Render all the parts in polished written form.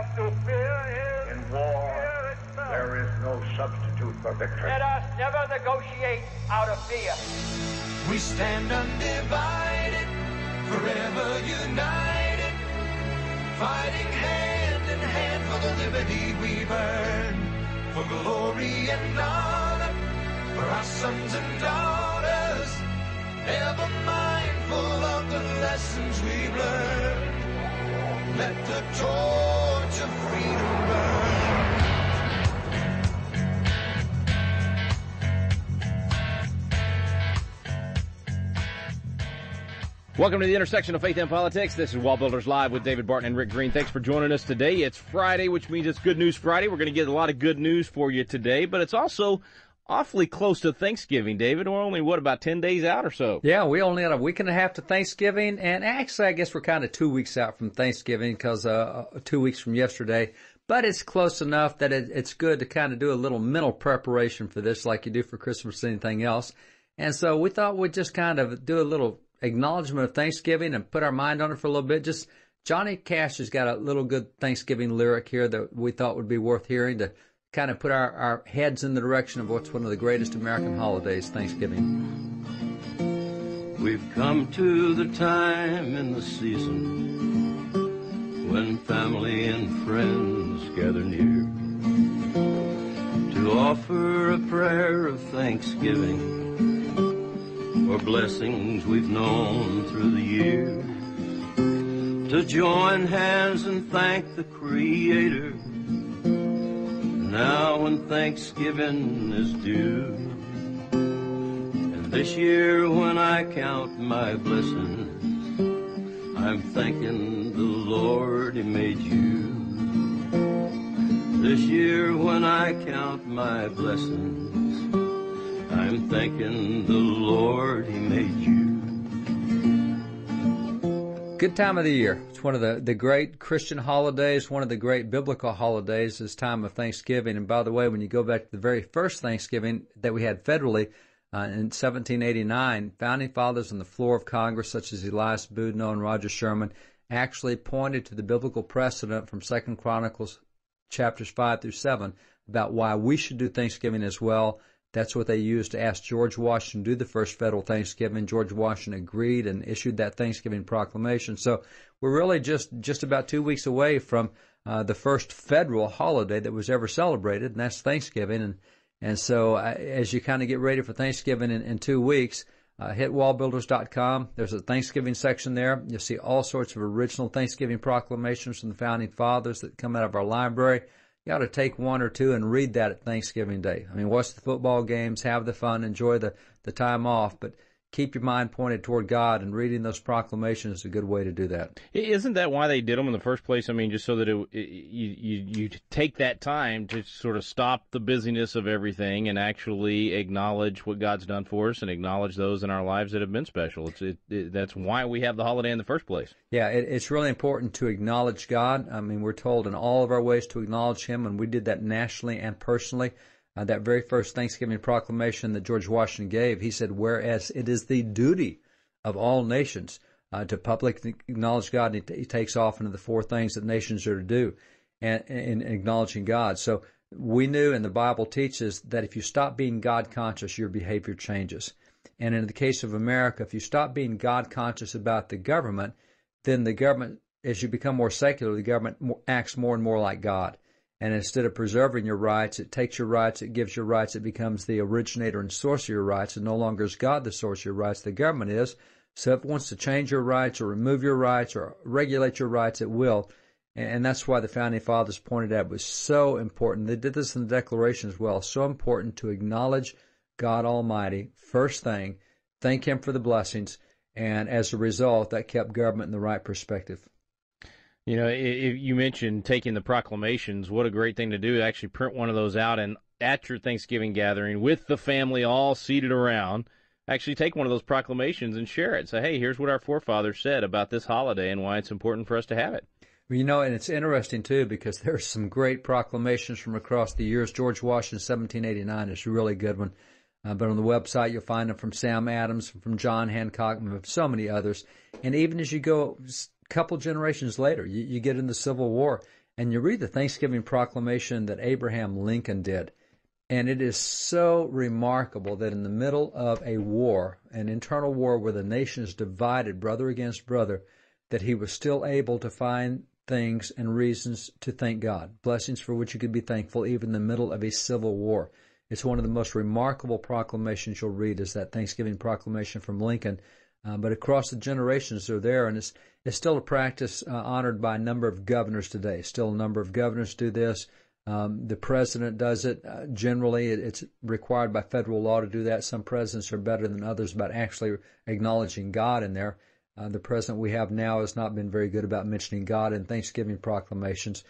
have to fear Him. In war, there is no substitute for victory. Let us never negotiate out of fear. We stand undivided, forever united, fighting hand in hand for the liberty we've earned, for glory and honor, for our sons and daughters, ever mindful of the lessons we've learned. Let the torch of freedom burn. Welcome to the intersection of faith and politics. This is WallBuilders Live with David Barton and Rick Green. Thanks for joining us today. It's Friday, which means it's Good News Friday. We're going to get a lot of good news for you today, but it's also awfully close to Thanksgiving, David. We're only, about 10 days out or so? Yeah, we only had a week and a half to Thanksgiving, and actually I guess we're kind of 2 weeks out from Thanksgiving because 2 weeks from yesterday. But it's close enough that it's good to kind of do a little mental preparation for this like you do for Christmas or anything else. And so we thought we'd just kind of do a little acknowledgement of Thanksgiving and put our mind on it for a little bit. Just Johnny Cash has got a little good Thanksgiving lyric here that we thought would be worth hearing to kind of put our heads in the direction of what's one of the greatest American holidays, Thanksgiving. We've come to the time in the season when family and friends gather near to offer a prayer of thanksgiving for blessings we've known through the year, to join hands and thank the Creator now when Thanksgiving is due. And this year when I count my blessings, I'm thanking the Lord He made you. This year when I count my blessings, I'm thanking the Lord He made you. Good time of the year. It's one of the great Christian holidays, one of the great biblical holidays, this time of Thanksgiving. And by the way, when you go back to the very first Thanksgiving that we had federally in 1789, founding fathers on the floor of Congress, such as Elias Boudinot and Roger Sherman, actually pointed to the biblical precedent from 2 Chronicles chapters 5 through 7 about why we should do Thanksgiving as well. That's what they used to ask George Washington to do the first federal Thanksgiving. George Washington agreed and issued that Thanksgiving proclamation. So we're really just about 2 weeks away from the first federal holiday that was ever celebrated, and that's Thanksgiving. And so as you kind of get ready for Thanksgiving in 2 weeks, hit wallbuilders.com. There's a Thanksgiving section there. You'll see all sorts of original Thanksgiving proclamations from the founding fathers that come out of our library. You ought to take one or two and read that at Thanksgiving Day. I mean, watch the football games, have the fun, enjoy the time off, but keep your mind pointed toward God, and reading those proclamations is a good way to do that. Isn't that why they did them in the first place? I mean, just so that you take that time to sort of stop the busyness of everything and actually acknowledge what God's done for us and acknowledge those in our lives that have been special. That's why we have the holiday in the first place. Yeah, it's really important to acknowledge God. I mean, we're told in all of our ways to acknowledge Him, and we did that nationally and personally. That very first Thanksgiving proclamation that George Washington gave, he said, whereas it is the duty of all nations to publicly acknowledge God, and he takes off into the four things that nations are to do in acknowledging God. So we knew, and the Bible teaches, that if you stop being God conscious, your behavior changes. And in the case of America, if you stop being God conscious about the government, then the government, as you become more secular, the government acts more and more like God. And instead of preserving your rights, it takes your rights, it gives your rights, it becomes the originator and source of your rights, and no longer is God the source of your rights, the government is. So if it wants to change your rights or remove your rights or regulate your rights, it will. And that's why the Founding Fathers pointed out it was so important. They did this in the Declaration as well. So important to acknowledge God Almighty, first thing, thank Him for the blessings, and as a result, that kept government in the right perspective. You know, you mentioned taking the proclamations. What a great thing to do, to actually print one of those out and at your Thanksgiving gathering with the family all seated around, actually take one of those proclamations and share it. Say, hey, here's what our forefathers said about this holiday and why it's important for us to have it. Well, you know, and it's interesting, too, because there's some great proclamations from across the years. George Washington, 1789, is a really good one. But on the website, you'll find them from Sam Adams, from John Hancock, and so many others. And even as you go couple generations later, you get in the Civil War, And you read the Thanksgiving proclamation that Abraham Lincoln did, and it is so remarkable that in the middle of a war, an internal war where the nation is divided, brother against brother, that he was still able to find things and reasons to thank God, blessings for which you could be thankful even in the middle of a civil war. It's one of the most remarkable proclamations you'll read is that Thanksgiving proclamation from Lincoln. But across the generations they're there, and it's still a practice honored by a number of governors today. Still a number of governors do this. The president does it. Generally, it's required by federal law to do that. Some presidents are better than others about actually acknowledging God in there. The president we have now has not been very good about mentioning God in Thanksgiving proclamations,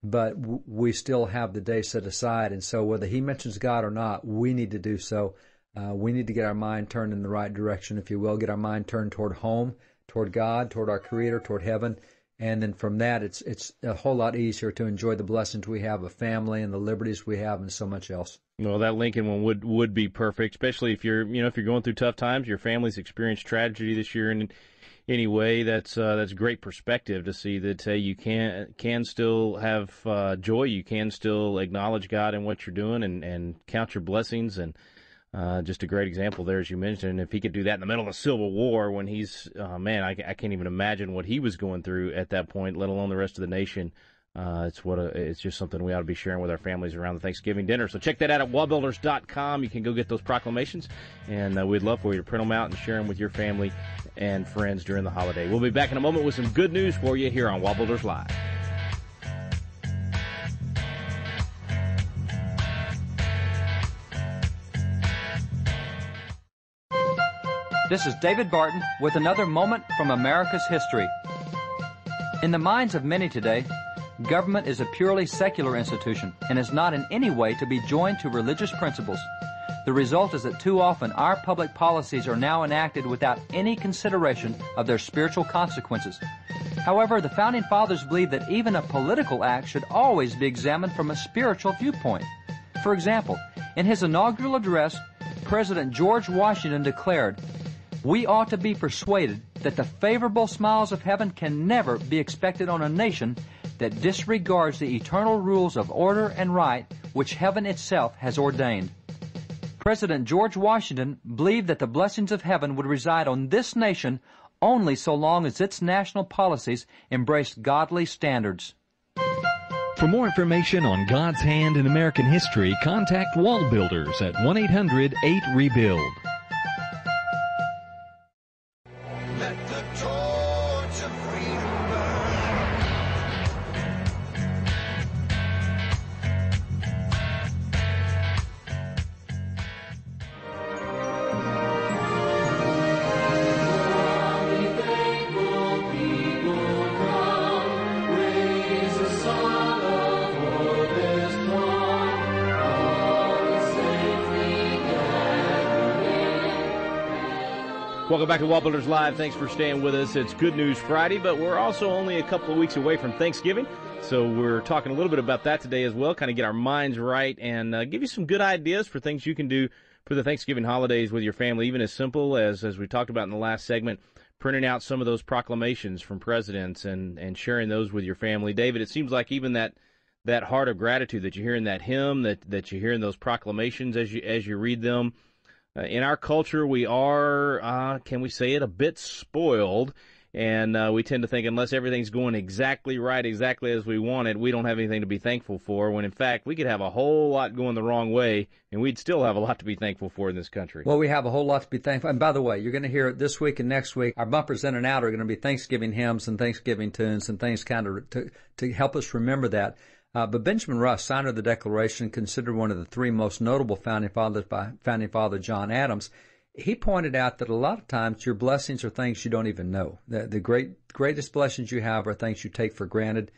but we still have the day set aside. And so whether he mentions God or not, we need to do so. We need to get our mind turned in the right direction, if you will, get our mind turned toward home, toward God, toward our Creator, toward heaven. And then from that, it's a whole lot easier to enjoy the blessings we have of family and the liberties we have and so much else. Well, that Lincoln one would be perfect, especially if you're going through tough times. Your family's experienced tragedy this year, and anyway, that's great perspective to see that you can still have joy. You can still acknowledge God in what you're doing and count your blessings. And just a great example there, as you mentioned. If he could do that in the middle of a civil war when he's, I can't even imagine what he was going through at that point, let alone the rest of the nation. It's just something we ought to be sharing with our families around the Thanksgiving dinner. So check that out at WallBuilders.com. You can go get those proclamations, and we'd love for you to print them out and share them with your family and friends during the holiday. We'll be back in a moment with some good news for you here on WallBuilders Live. This is David Barton with another moment from America's history. In the minds of many today, government is a purely secular institution and is not in any way to be joined to religious principles. The result is that too often our public policies are now enacted without any consideration of their spiritual consequences. However, the Founding Fathers believed that even a political act should always be examined from a spiritual viewpoint. For example, in his inaugural address, President George Washington declared, "We ought to be persuaded that the favorable smiles of heaven can never be expected on a nation that disregards the eternal rules of order and right which heaven itself has ordained." President George Washington believed that the blessings of heaven would reside on this nation only so long as its national policies embraced godly standards. For more information on God's hand in American history, contact WallBuilders at 1-800-8-REBUILD. Let the torch of freedom burn. Welcome back to WallBuilders Live. Thanks for staying with us. It's Good News Friday, but we're also only a couple of weeks away from Thanksgiving, so we're talking a little bit about that today as well, kind of get our minds right and give you some good ideas for things you can do for the Thanksgiving holidays with your family, even as simple as we talked about in the last segment, printing out some of those proclamations from presidents and sharing those with your family. David, it seems like even that heart of gratitude that you hear in that hymn, that you hear in those proclamations as you read them, in our culture, we are, can we say it, a bit spoiled, and we tend to think unless everything's going exactly right, exactly as we want it, we don't have anything to be thankful for, when in fact we could have a whole lot going the wrong way, and we'd still have a lot to be thankful for in this country. Well, we have a whole lot to be thankful. And by the way, you're going to hear it this week and next week. Our bumpers in and out are going to be Thanksgiving hymns and Thanksgiving tunes and things kind of to help us remember that. But Benjamin Rush, signer of the Declaration, considered one of the three most notable founding fathers by founding father John Adams, he pointed out that a lot of times your blessings are things you don't even know. The greatest blessings you have are things you take for granted.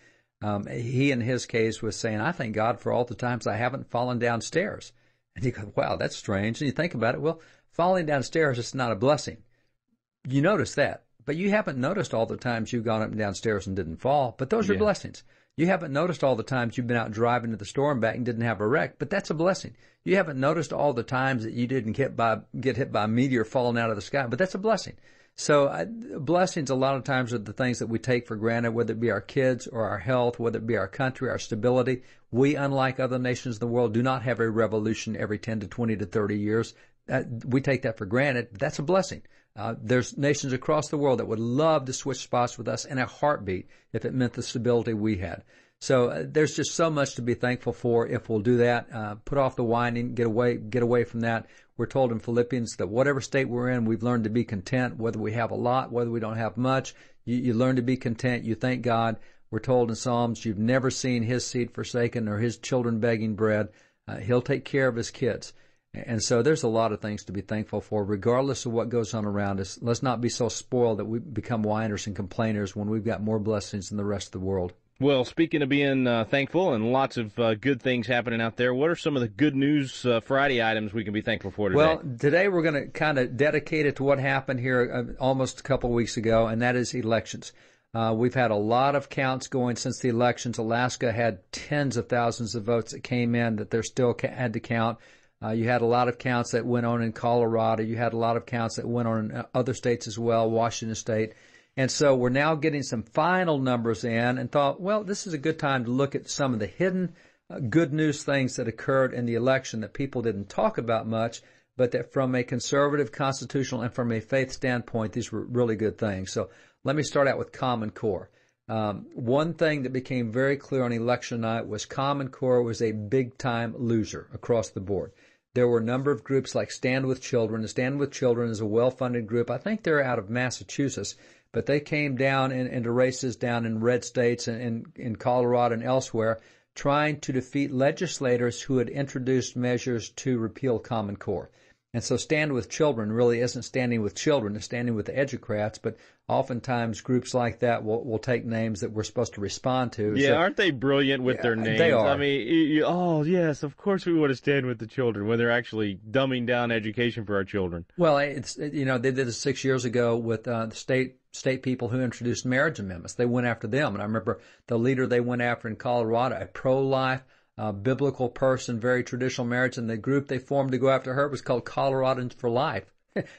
He, in his case, was saying, I thank God for all the times I haven't fallen downstairs. And you go, wow, that's strange. And you think about it, well, falling downstairs is not a blessing. You notice that. But you haven't noticed all the times you've gone up and downstairs and didn't fall. But those are blessings. You haven't noticed all the times you've been out driving to the store and back and didn't have a wreck, but that's a blessing. You haven't noticed all the times that you didn't get hit by a meteor falling out of the sky, but that's a blessing. So blessings a lot of times are the things that we take for granted, whether it be our kids or our health, whether it be our country, our stability. We, unlike other nations in the world, do not have a revolution every 10 to 20 to 30 years. We take that for granted. That's a blessing. There's nations across the world that would love to switch spots with us in a heartbeat if it meant the stability we had. So there's just so much to be thankful for if we'll do that. Put off the whining, get away from that. We're told in Philippians that whatever state we're in, we've learned to be content, whether we have a lot, whether we don't have much. You learn to be content. You thank God. We're told in Psalms, you've never seen his seed forsaken or his children begging bread. He'll take care of his kids. And so there's a lot of things to be thankful for, regardless of what goes on around us. Let's not be so spoiled that we become whiners and complainers when we've got more blessings than the rest of the world. Well, speaking of being thankful and lots of good things happening out there, what are some of the good news Friday items we can be thankful for today? Well, today we're going to kind of dedicate it to what happened here almost a couple of weeks ago, and that is elections. We've had a lot of counts going since the elections. Alaska had tens of thousands of votes that came in that they're still had to count. You had a lot of counts that went on in Colorado. You had a lot of counts that went on in other states as well, Washington State. And so we're now getting some final numbers in and thought, well, this is a good time to look at some of the hidden good news things that occurred in the election that people didn't talk about much, but that from a conservative, constitutional, and from a faith standpoint, these were really good things. So let me start out with Common Core. One thing that became very clear on election night was Common Core was a big-time loser across the board. There were a number of groups like Stand With Children. And Stand With Children is a well-funded group. I think they're out of Massachusetts, but they came down into races down in red states and in Colorado and elsewhere, trying to defeat legislators who had introduced measures to repeal Common Core. And so Stand With Children really isn't standing with children, it's standing with the educrats, but oftentimes groups like that will take names that we're supposed to respond to. Yeah, so, aren't they brilliant with their names? They are. I mean, oh, yes, of course we want to stand with the children when they're actually dumbing down education for our children. Well, they did this 6 years ago with the state people who introduced marriage amendments. They went after them. And I remember the leader they went after in Colorado, a pro-life, biblical person, very traditional marriage, and the group they formed to go after her was called Coloradans for Life.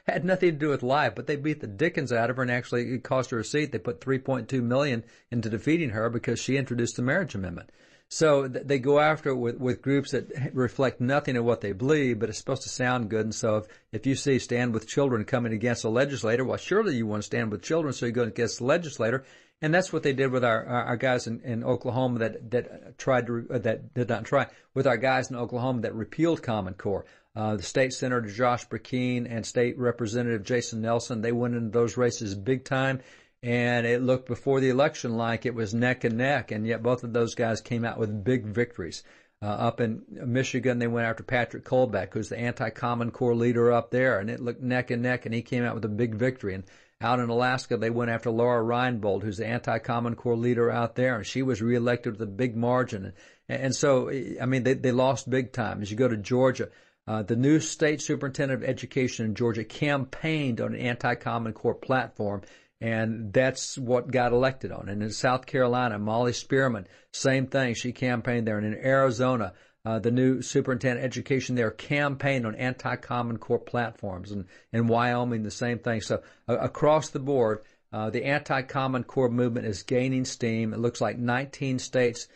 Had nothing to do with life, but they beat the dickens out of her, and actually it cost her a seat. They put $3.2 million into defeating her because she introduced the marriage amendment. So they go after it with groups that reflect nothing of what they believe, but it's supposed to sound good. And so if you see Stand With Children coming against a legislator, well, surely you want to stand with children, so you go against the legislator. And that's what they did with our guys in Oklahoma that did not try, with our guys in Oklahoma that repealed Common Core. The state senator Josh Burkeen and state representative Jason Nelson, they went into those races big time. And it looked before the election like it was neck and neck, and yet both of those guys came out with big victories. Up in Michigan, they went after Patrick Colbeck, who's the anti-Common Core leader up there, and it looked neck and neck, and he came out with a big victory. And out in Alaska, they went after Laura Reinbold, who's the anti-Common Core leader out there, and she was reelected with a big margin. And so, I mean, they lost big time. As you go to Georgia, the new state superintendent of education in Georgia campaigned on an anti-Common Core platform, and that's what got elected on. And in South Carolina, Molly Spearman, same thing. She campaigned there. And in Arizona, the new superintendent of education there campaigned on anti-Common Core platforms. And in Wyoming, the same thing. So across the board, the anti-Common Core movement is gaining steam. It looks like 19 states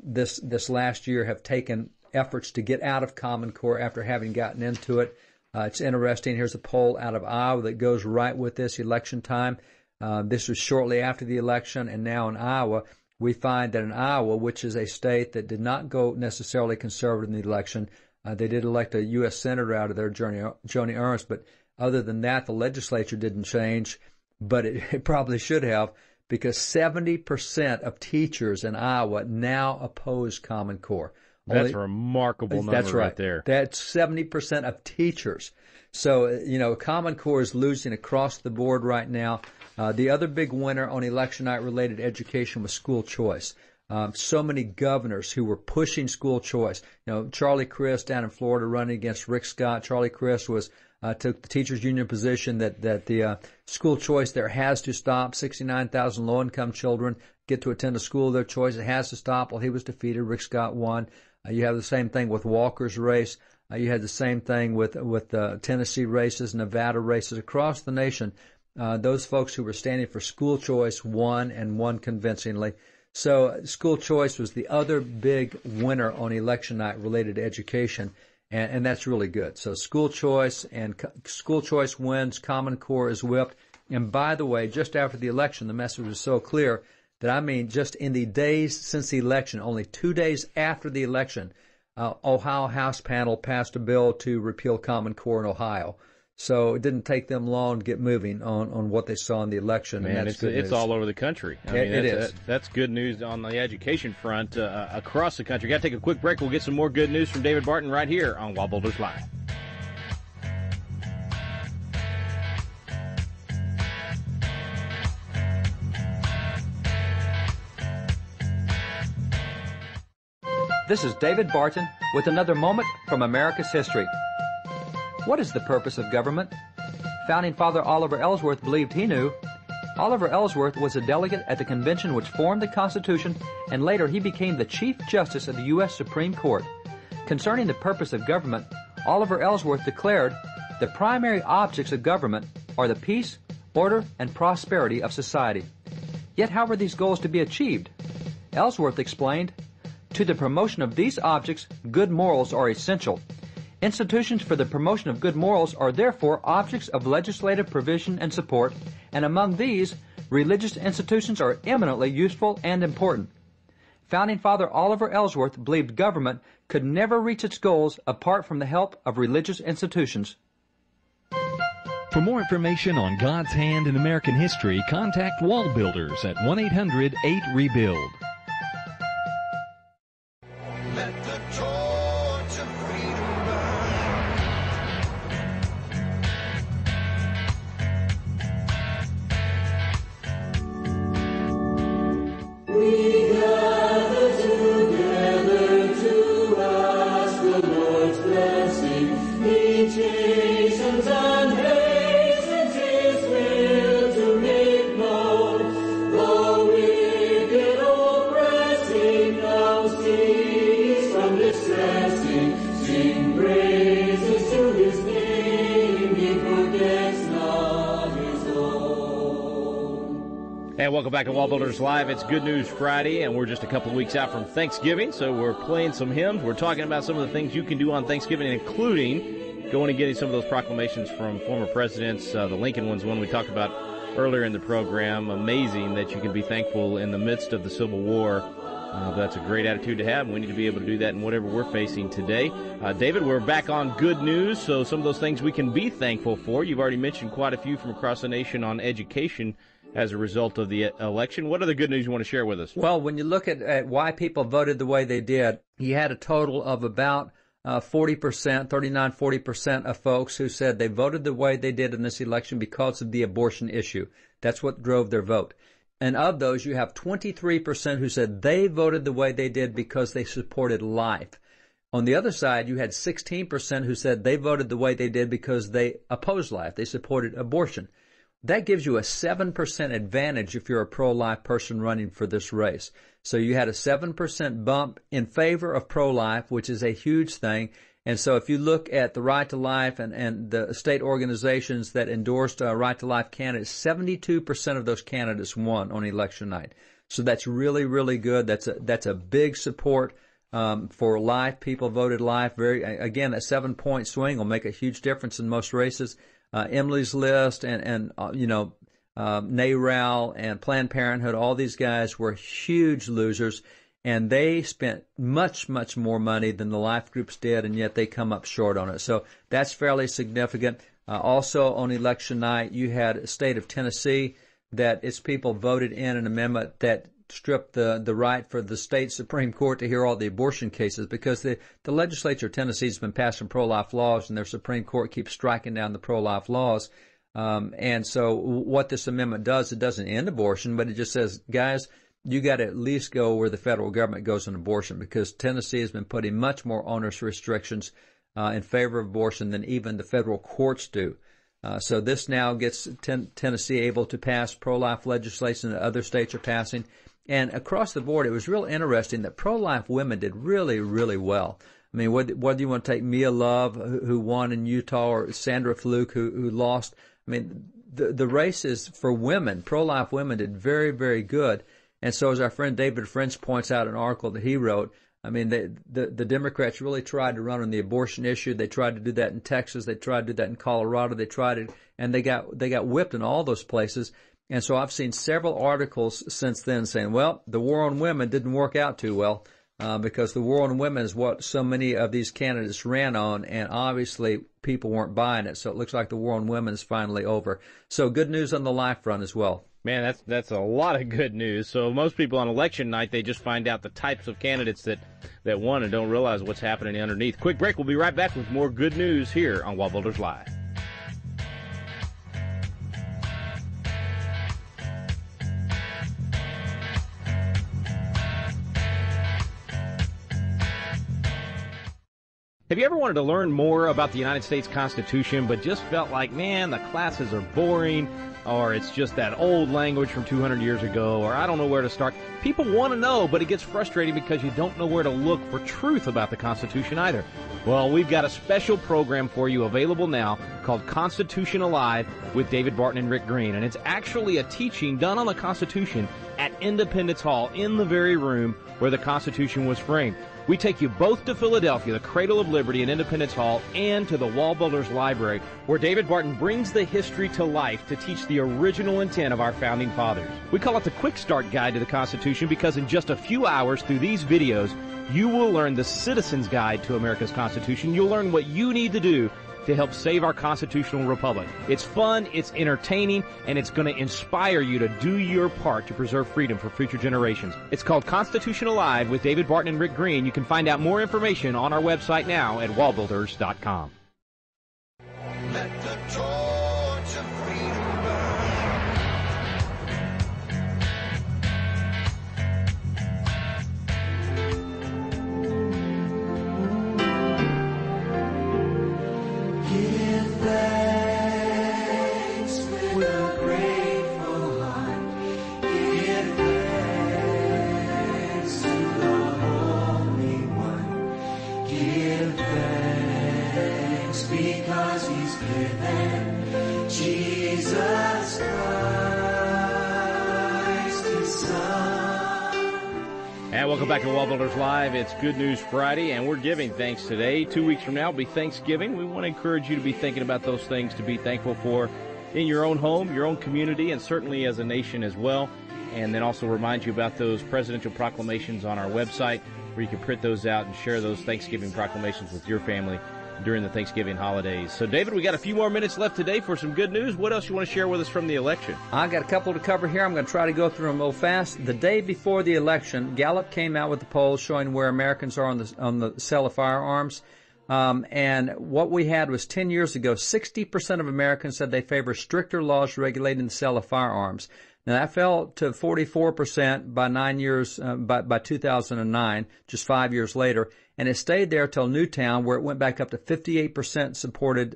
this last year have taken efforts to get out of Common Core after having gotten into it. It's interesting. Here's a poll out of Iowa that goes right with this election time. This was shortly after the election, and now in Iowa, we find that in Iowa, which is a state that did not go necessarily conservative in the election, they did elect a U.S. senator out of there, Joni Ernst, but other than that, the legislature didn't change, but it probably should have, because 70% of teachers in Iowa now oppose Common Core. That's a remarkable number right there. That's 70% of teachers. So, Common Core is losing across the board right now. The other big winner on election night related to education was school choice. So many governors who were pushing school choice. Charlie Crist down in Florida running against Rick Scott. Charlie Crist took the teachers union position that the school choice there has to stop. 69,000 low-income children get to attend a school of their choice. It has to stop. Well, he was defeated. Rick Scott won. You have the same thing with Walker's race. You had the same thing with the Tennessee races, Nevada races across the nation. those folks who were standing for school choice won, and won convincingly. So school choice was the other big winner on election night related to education, and that's really good. So school choice wins, Common Core is whipped. And by the way, just after the election, the message was so clear that, I mean, just in the days since the election, only 2 days after the election, Ohio House panel passed a bill to repeal Common Core in Ohio. So it didn't take them long to get moving on what they saw in the election. Man, and that's good it's news. all over the country. I mean, It is. That's good news on the education front across the country. Got to take a quick break. We'll get some more good news from David Barton right here on WallBuilders Live. This is David Barton with another moment from America's history. What is the purpose of government? Founding Father Oliver Ellsworth believed he knew. Oliver Ellsworth was a delegate at the convention which formed the Constitution, and later he became the Chief Justice of the U.S. Supreme Court. Concerning the purpose of government, Oliver Ellsworth declared, "The primary objects of government are the peace, order, and prosperity of society." Yet how were these goals to be achieved? Ellsworth explained, "To the promotion of these objects, good morals are essential. Institutions for the promotion of good morals are therefore objects of legislative provision and support, and among these, religious institutions are eminently useful and important." Founding Father Oliver Ellsworth believed government could never reach its goals apart from the help of religious institutions. For more information on God's hand in American history, contact WallBuilders at 1-800-8REBUILD. Let the torch of freedom burn. We gather together to ask the Lord's blessing. He chastens and hastens His will to make known. The wicked oppressing now cease from distressing. Sing praises to His name. He forgets not His own. And welcome back to WallBuilders Live. It's Good News Friday, and we're just a couple of weeks out from Thanksgiving, so we're playing some hymns. We're talking about some of the things you can do on Thanksgiving, including going and getting some of those proclamations from former presidents. The Lincoln one's one we talked about earlier in the program. Amazing that you can be thankful in the midst of the Civil War. That's a great attitude to have, and we need to be able to do that in whatever we're facing today. David, we're back on good news, so some of those things we can be thankful for. You've already mentioned quite a few from across the nation on education as a result of the election. What other good news you want to share with us? Well, when you look at why people voted the way they did, you had a total of about 40%, 40% of folks who said they voted the way they did in this election because of the abortion issue. That's what drove their vote. And of those, you have 23% who said they voted the way they did because they supported life. On the other side, you had 16% who said they voted the way they did because they opposed life. They supported abortion. That gives you a 7% advantage if you're a pro-life person running for this race. So you had a 7% bump in favor of pro-life, which is a huge thing. And so if you look at the Right to Life and the state organizations that endorsed Right to Life candidates, 72% of those candidates won on election night. So that's really, really good. That's a big support for life. People voted life. Again, a 7-point swing will make a huge difference in most races. Emily's List and NARAL and Planned Parenthood, all these guys were huge losers, and they spent much, much more money than the life groups did, and yet they come up short on it. So that's fairly significant. Also on election night, you had a state of Tennessee that its people voted in an amendment that stripped the right for the state Supreme Court to hear all the abortion cases, because the legislature of Tennessee has been passing pro-life laws, and their Supreme Court keeps striking down the pro-life laws. And so what this amendment does, it doesn't end abortion, but it just says, guys, you got to at least go where the federal government goes on abortion, because Tennessee has been putting much more onerous restrictions in favor of abortion than even the federal courts do. So this now gets Tennessee able to pass pro-life legislation that other states are passing. And across the board, it was real interesting that pro-life women did really, really well. I mean, whether you want to take Mia Love, who won in Utah, or Sandra Fluke, who lost, I I mean, the races for women, pro-life women, did very, very good. And so, as our friend David French points out in an article that he wrote, I mean, the Democrats really tried to run on the abortion issue. They tried to do that in Texas. They tried to do that in Colorado. They tried it, and they got whipped in all those places. And so I've seen several articles since then saying, well, the war on women didn't work out too well because the war on women is what so many of these candidates ran on, and obviously people weren't buying it. So it looks like the war on women is finally over. So good news on the life front as well. Man, that's a lot of good news. So most people on election night, they just find out the types of candidates that won and don't realize what's happening underneath. Quick break. We'll be right back with more good news here on WallBuilders Live. Have you ever wanted to learn more about the United States Constitution but just felt like, man, the classes are boring, or it's just that old language from 200 years ago, or I don't know where to start? People want to know, but it gets frustrating because you don't know where to look for truth about the Constitution either. Well, we've got a special program for you available now called Constitution Alive with David Barton and Rick Green, and it's actually a teaching done on the Constitution at Independence Hall in the very room where the Constitution was framed. We take you both to Philadelphia, the cradle of liberty in Independence Hall, and to the WallBuilders Library, where David Barton brings the history to life to teach the original intent of our founding fathers. We call it the Quick Start Guide to the Constitution because in just a few hours through these videos, you will learn the Citizen's Guide to America's Constitution. You'll learn what you need to do to help save our constitutional republic. It's fun, it's entertaining, and it's going to inspire you to do your part to preserve freedom for future generations. It's called Constitution Alive with David Barton and Rick Green. You can find out more information on our website now at wallbuilders.com. Let the torch of freedom burn. Give thanks with a grateful heart. Give thanks to the Holy One. Give thanks because He's given Jesus Christ His Son. And welcome back to WallBuilders Live. It's Good News Friday, and we're giving thanks today. 2 weeks from now will be Thanksgiving. We want to encourage you to be thinking about those things to be thankful for in your own home, your own community, and certainly as a nation as well. And then also remind you about those presidential proclamations on our website, where you can print those out and share those Thanksgiving proclamations with your family during the Thanksgiving holidays. So, David, we got a few more minutes left today for some good news. What else you want to share with us from the election? I got a couple to cover here. I'm going to try to go through them a little fast. The day before the election, Gallup came out with the polls showing where Americans are on the sale of firearms. And what we had was 10 years ago, 60% of Americans said they favor stricter laws regulating the sale of firearms. Now, that fell to 44% by 9 years, by 2009, just 5 years later. And it stayed there till Newtown, where it went back up to 58% supported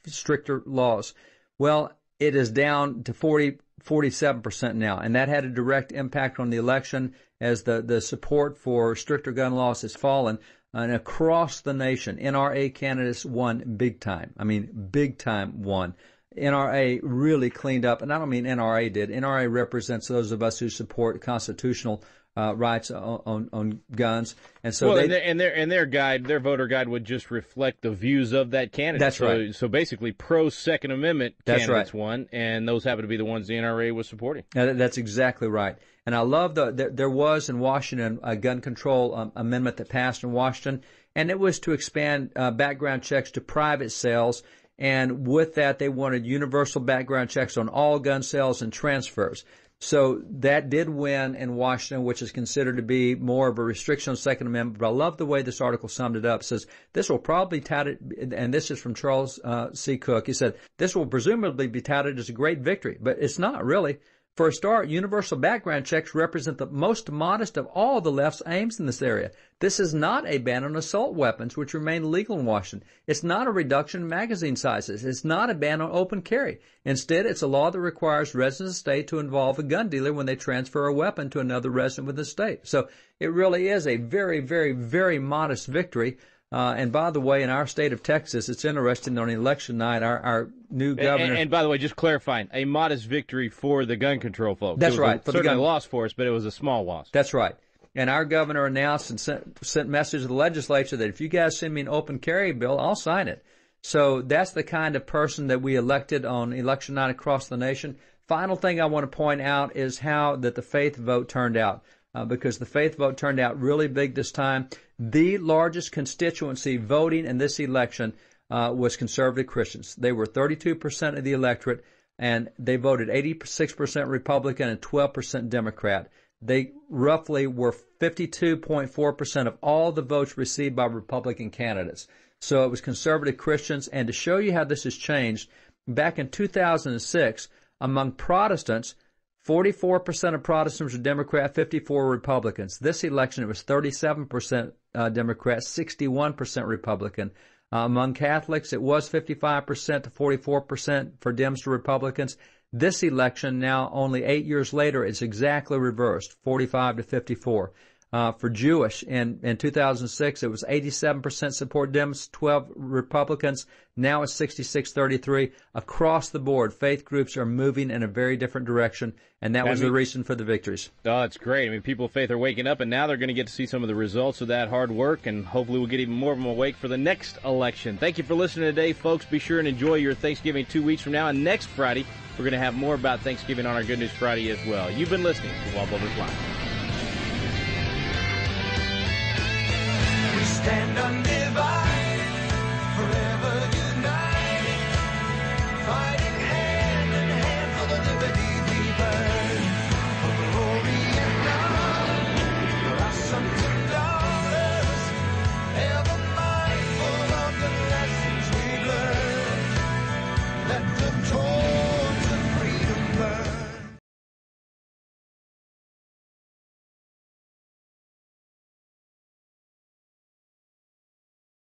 stricter laws. Well, it is down to 47% now, and that had a direct impact on the election as the support for stricter gun laws has fallen. And across the nation, NRA candidates won big time. I mean, big time won. NRA really cleaned up, and I don't mean NRA did. NRA represents those of us who support constitutional rights on guns, and so their guide, their voter guide, would just reflect the views of that candidate. That's right. So basically, pro Second Amendment candidates right. won, and those happen to be the ones the NRA was supporting. That's exactly right. And I love there was in Washington a gun control amendment that passed in Washington, and it was to expand background checks to private sales. And with that, they wanted universal background checks on all gun sales and transfers. So that did win in Washington, which is considered to be more of a restriction on Second Amendment. But I love the way this article summed it up. It says, this will probably touted, and this is from Charles C. Cook. He said, this will presumably be touted as a great victory, but it's not really. For a start, universal background checks represent the most modest of all the left's aims in this area. This is not a ban on assault weapons, which remain legal in Washington. It's not a reduction in magazine sizes. It's not a ban on open carry. Instead, it's a law that requires residents of the state to involve a gun dealer when they transfer a weapon to another resident within the state. So it really is a very, very, very modest victory. And by the way, in our state of Texas, it's interesting, on election night, our new governor... And by the way, just clarifying, a modest victory for the gun control folks. That's right. Certainly a loss for us, but it was a small loss. That's right. And our governor announced and sent message to the legislature that if you guys send me an open carry bill, I'll sign it. So that's the kind of person that we elected on election night across the nation. Final thing I want to point out is how that the faith vote turned out. Because the faith vote turned out really big this time. The largest constituency voting in this election was conservative Christians. They were 32% of the electorate, and they voted 86% Republican and 12% Democrat. They roughly were 52.4% of all the votes received by Republican candidates. So it was conservative Christians. And to show you how this has changed, back in 2006, among Protestants, 44% of Protestants were Democrat, 54 Republicans. This election, it was 37% Democrat, 61% Republican. Among Catholics, it was 55% to 44% for Dems to Republicans. This election, now only 8 years later, it's exactly reversed, 45 to 54. For Jewish, in 2006, it was 87% support Dems, 12 Republicans. Now it's 66-33. Across the board, faith groups are moving in a very different direction, and that was the reason for the victories. Oh, it's great. I mean, people of faith are waking up, and now they're going to get to see some of the results of that hard work, and hopefully we'll get even more of them awake for the next election. Thank you for listening today, folks. Be sure and enjoy your Thanksgiving 2 weeks from now, and next Friday, we're going to have more about Thanksgiving on our Good News Friday as well. You've been listening to WallBuilders Live. Stand undivided.